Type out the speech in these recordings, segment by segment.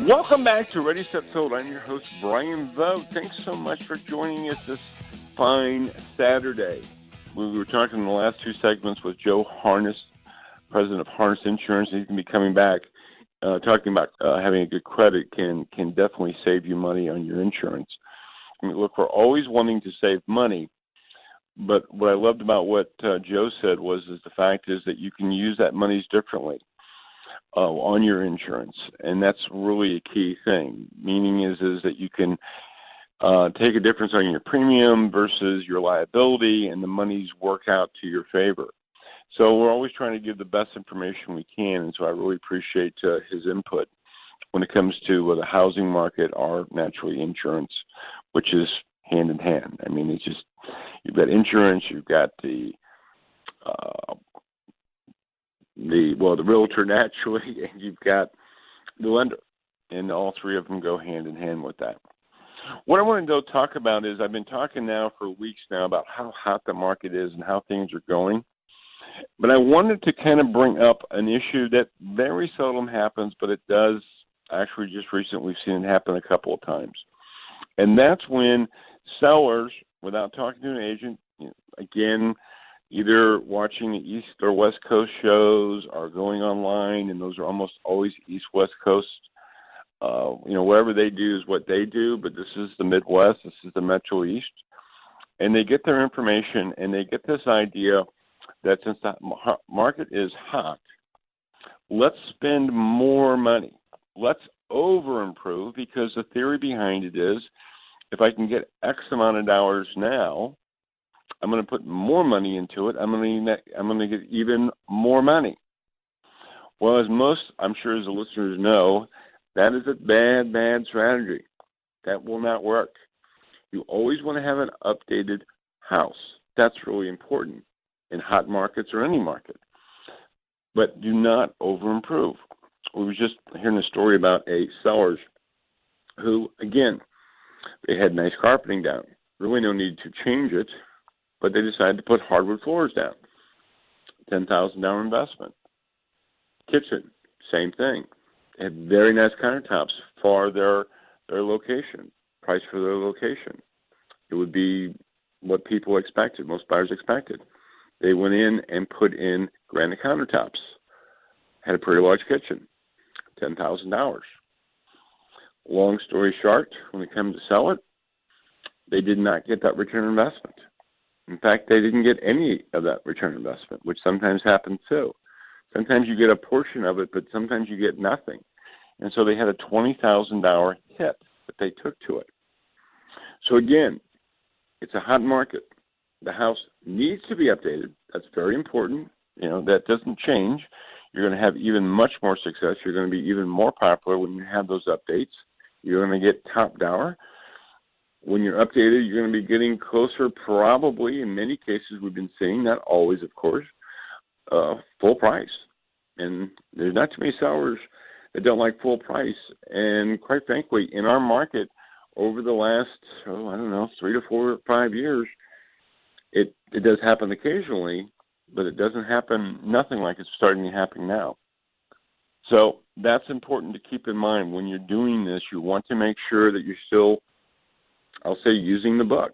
Welcome back to Ready, Set, Sold. I'm your host, Bryan Vogt. Thanks so much for joining us this fine Saturday. We were talking in the last two segments with Joe Harness, president of Harness Insurance. He's going to be coming back talking about having a good credit can definitely save you money on your insurance. I mean, look, we're always wanting to save money, but what I loved about what Joe said is the fact is that you can use that monies differently on your insurance, and that's really a key thing. Meaning is that you can take a difference on your premium versus your liability, and the monies work out to your favor. So we're always trying to give the best information we can, and so I really appreciate his input when it comes to the housing market or naturally insurance, which is hand in hand. I mean, it's just, you've got insurance, you've got the realtor naturally, and you've got the lender, and all three of them go hand in hand with that. What I want to talk about is I've been talking now for weeks now about how hot the market is and how things are going, but I wanted to kind of bring up an issue that very seldom happens, but it does actually just recently. We've seen it happen a couple of times, and that's when sellers, without talking to an agent, again, either watching the East or West Coast shows or going online, and those are almost always East-West Coast. Whatever they do is what they do, but this is the Midwest, this is the Metro East. And they get their information, and they get this idea that since the market is hot, let's spend more money. Let's over-improve, because the theory behind it is if I can get X amount of dollars now, I'm going to put more money into it. I'm going to get even more money. Well, as most, I'm sure as the listeners know, that is a bad strategy. That will not work. You always want to have an updated house. That's really important in hot markets or any market. But do not over-improve. We were just hearing a story about a sellers who, again, they had nice carpeting down. Really no need to change it, but they decided to put hardwood floors down. $10,000 investment. Kitchen, same thing. They had very nice countertops for their location, price for their location. It would be what people expected, most buyers expected. They went in and put in granite countertops. Had a pretty large kitchen, $10,000. Long story short, when it came to sell it, they did not get that return on investment. In fact, they didn't get any of that return on investment, which sometimes happens too. Sometimes you get a portion of it, but sometimes you get nothing. And so they had a $20,000 hit that they took to it. So again, it's a hot market. The house needs to be updated. That's very important. That doesn't change. You're going to have even much more success. You're going to be even more popular when you have those updates. You're going to get top dollar. When you're updated, you're going to be getting closer, probably, in many cases we've been seeing, not always, of course, full price. And there's not too many sellers that don't like full price. And quite frankly, in our market, over the last, 3 to 4 or 5 years, it does happen occasionally, but it doesn't happen, nothing like it's starting to happen now. So that's important to keep in mind. When you're doing this, you want to make sure that you're still, I'll say, using the book.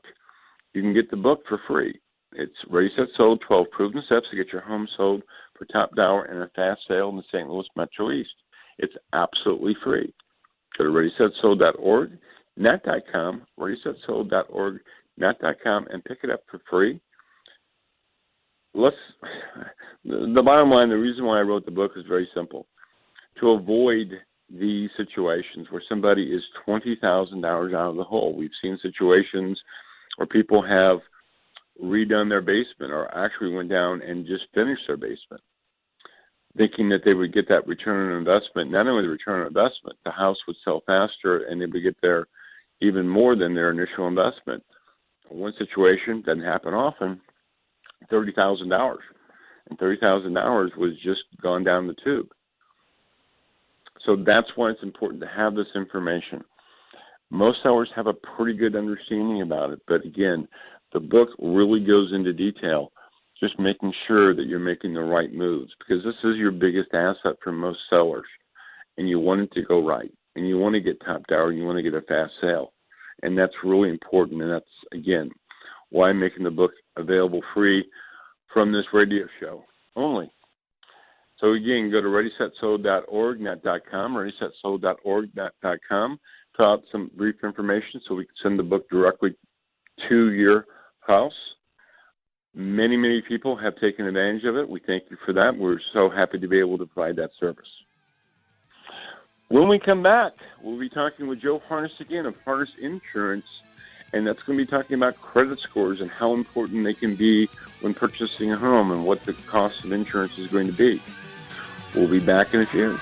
You can get the book for free. It's Ready, Set, Sold, 12 Proven Steps to Get Your Home Sold for Top Dollar in a Fast Sale in the St. Louis Metro East. It's absolutely free. Go to ReadySetSold.org, not.com, ReadySetSold.org, not.com, and pick it up for free. The bottom line, the reason why I wrote the book is very simple. To avoid these situations where somebody is $20,000 out of the hole. We've seen situations where people have redone their basement or actually went down and just finished their basement, thinking that they would get that return on investment. Not only the return on investment, the house would sell faster and they would get there even more than their initial investment. One situation, doesn't happen often, $30,000. And $30,000 was just gone down the tube. So that's why it's important to have this information. Most sellers have a pretty good understanding about it, but again, the book really goes into detail, just making sure that you're making the right moves, because this is your biggest asset for most sellers, and you want it to go right. and you want to get top dollar, and you want to get a fast sale. And that's really important, and that's, again, why I'm making the book available free from this radio show only. So, again, go to readysetsold.org, not .com, readysetsold.org.com, fill out some brief information so we can send the book directly to your house. Many, many people have taken advantage of it. We thank you for that. We're so happy to be able to provide that service. When we come back, we'll be talking with Joe Harness again of Harness Insurance, and that's going to be talking about credit scores and how important they can be when purchasing a home and what the cost of insurance is going to be. We'll be back in a few.